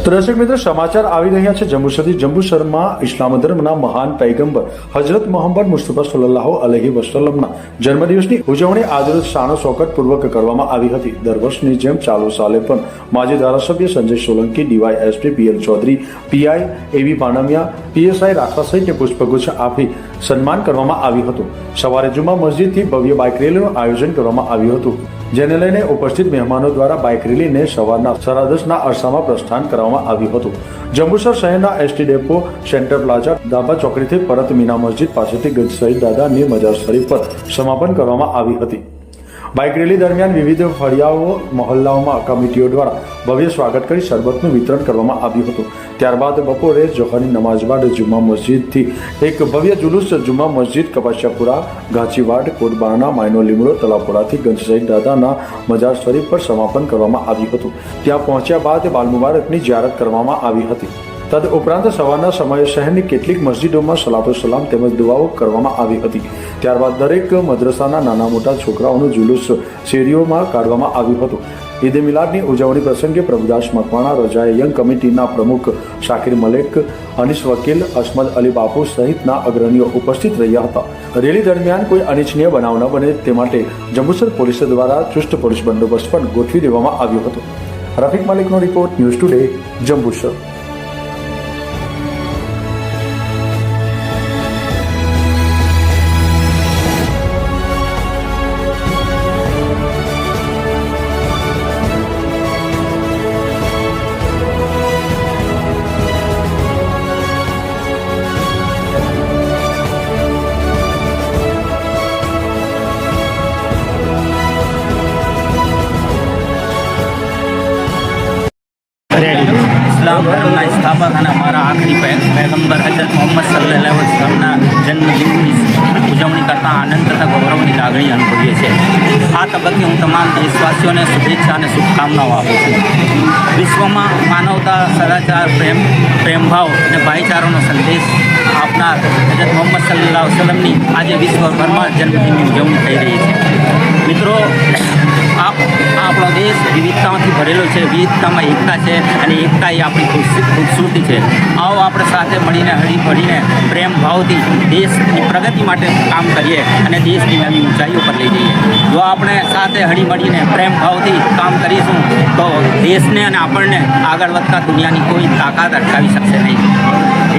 તો દર્શક મિત્રો સમાચાર આવી રહ્યા છે જંબુસરથી। જંબુસરમાં ઇસ્લામ ધર્મના મહાન પૈગંબર હજરત મોહમ્મદ મુસ્તફા સલ્લલ્લાહુ અલૈહિ વસલ્લમના જન્મદિવસની ઉજવણી આજરોજ શાનો શોકત પૂર્વક કરવામાં આવી હતી। દર વર્ષની જેમ ચાલુ સાલે પણ માજી ધારાસભ્ય Sanjay Solanki, DYSP PL Chaudhary, PI AV Panmiya, PSI Rathwa સહિતને પુષ્પગુચ્છ આપી સન્માન કરવામાં આવ્યું હતું। સવારે જુમા મસ્જિદથી ભવ્ય બાઇક રેલીનું આયોજન કરવામાં આવ્યું હતું, જેને લઈને ઉપસ્થિત મહેમાનો દ્વારા બાઇક રેલીને સવારના 10:30ના અરસામાં પ્રસ્થાન કરવામાં આવ્યું હતું। જંબુસર શહેરના એસટી ડેપો, સેન્ટર પ્લાઝા, દાબા ચોકડીથી પરત મીના મસ્જિદ પાસેથી ગંજ શહીદ દાદાની મજાર શરીફ પર સમાપન કરવામાં આવી હતી। બાઇક રેલી દરમિયાન વિવિધ ફળિયાઓ, મહોલ્લાઓમાં કમિટીઓ દ્વારા ભવ્ય સ્વાગત કરી શરબતનું વિતરણ કરવામાં આવ્યું હતું। ત્યારબાદ બપોરે જોહરની નમાઝ બાદ જુમા મસ્જિદથી એક ભવ્ય જુલુસ જુમા મસ્જિદ, કપાસિયાપુરા, ગાચીવાડ, કોટબારણા, માયનો લીમડો, તલાવપુરાથી ગંજ શહીદ દાદાના મજાર શરીફ પર સમાપન કરવામાં આવ્યું હતું। ત્યાં પહોંચ્યા બાદ બાલ મુબારકની જિયારત કરવામાં આવી હતી। તદ ઉપરાંત સવારના સમયે શહેરની કેટલીક મસ્જિદોમાં સલાતો સલામ તેમજ દુઆઓ કરવામાં આવી હતી। ત્યારબાદ દરેક મદ્રસાના નાના મોટા છોકરાઓનું જુલુસ શેરીઓમાં કાઢવામાં આવ્યું હતું। ઈદ મિલાદની ઉજવણી પ્રસંગે પ્રભુદાસ મકવાણા, રજાએ યંગ કમિટીના પ્રમુખ શાકિર મલેક, અનીસ વકીલ, અસમદ અલી બાપુ સહિતના અગ્રણીઓ ઉપસ્થિત રહ્યા હતા। રેલી દરમિયાન કોઈ અનિચ્છનીય બનાવ ન બને તે માટે જંબુસર પોલીસ દ્વારા ચુસ્ત પોલીસ બંદોબસ્ત પણ ગોઠવી દેવામાં આવ્યો હતો। રફીક મલિકનો રિપોર્ટ, ન્યૂઝ ટુડે, જંબુસર। इस्लाम धर्मના સ્થાપક અને અમારા આખરી પૈગંબર હજરત મોહમ્મદ સલ્લલ્લાહુ અલૈહિ વસલ્લમના જન્મદિવસની ઉજવણી કરતા આનંદ તથા ગૌરવની લાગણી અનુભવીએ છીએ। આ તબક્કે હું તમામ દેશવાસીઓને શુભેચ્છા અને શુભકામનાઓ આપું છું। વિશ્વમાં માનવતા, સદાચાર, પ્રેમભાવ અને ભાઈચારાનો સંદેશ આપનાર હજરત મોહમ્મદ સલ્લલ્લાહુ અલૈહિ વસલ્લમની આજે વિશ્વભરમાં જન્મદિનની ઉજવણી થઈ રહી છે। મિત્રો, આપણો દેશ વિવિધતાઓથી ભરેલો છે, વિવિધતામાં એકતા છે અને એકતા એ આપણી ખૂબસૂરતી છે। આવો આપણે સાથે મળીને, હળી ભળીને, પ્રેમ ભાવથી દેશની પ્રગતિ માટે કામ કરીએ અને દેશની નવી ઊંચાઈઓ પર લઈ જઈએ। જો આપણે સાથે હળી મળીને પ્રેમ ભાવથી કામ કરીશું તો દેશને અને આપણને આગળ વધતા દુનિયાની કોઈ તાકાત અટકાવી શકશે નહીં।